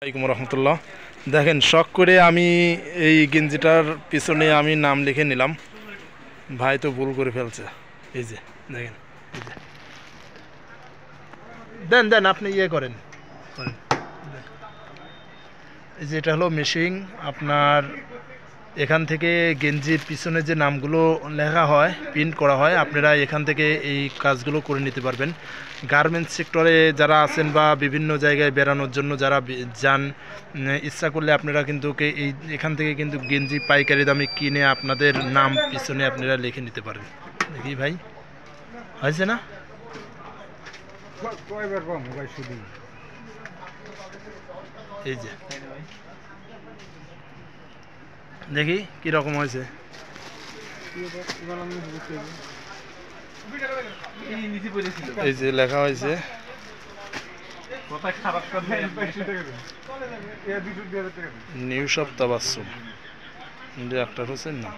আসসালামু রহমতুল্লাহ। দেখেন শখ করে আমি এই গেঞ্জিটার পিছনে আমি নাম লিখে নিলাম। ভাই তো ভুল করে ফেলছে। এই যে দেখেন, এই যে দেন দেন আপনি ইয়ে করেন করেন। এই যে এটা হলো মেশিং আপনার, এখান থেকে গেঞ্জির পিছনে যে নামগুলো লেখা হয়, প্রিন্ট করা হয়, আপনারা এখান থেকে এই কাজগুলো করে নিতে পারবেন। গার্মেন্টস সেক্টরে যারা আছেন বা বিভিন্ন জায়গায় বেড়ানোর জন্য যারা যান, ইচ্ছা করলে আপনারা কিন্তু এই এখান থেকে কিন্তু গেঞ্জি পাইকারি দামে কিনে আপনাদের নাম পিছনে আপনারা লিখে নিতে পারেন। দেখি ভাই হয়েছে না? এই যে দেখি কীরকম হয়েছে। এই যে লেখা হয়েছে new shop Tabassum, doctor Hossain না।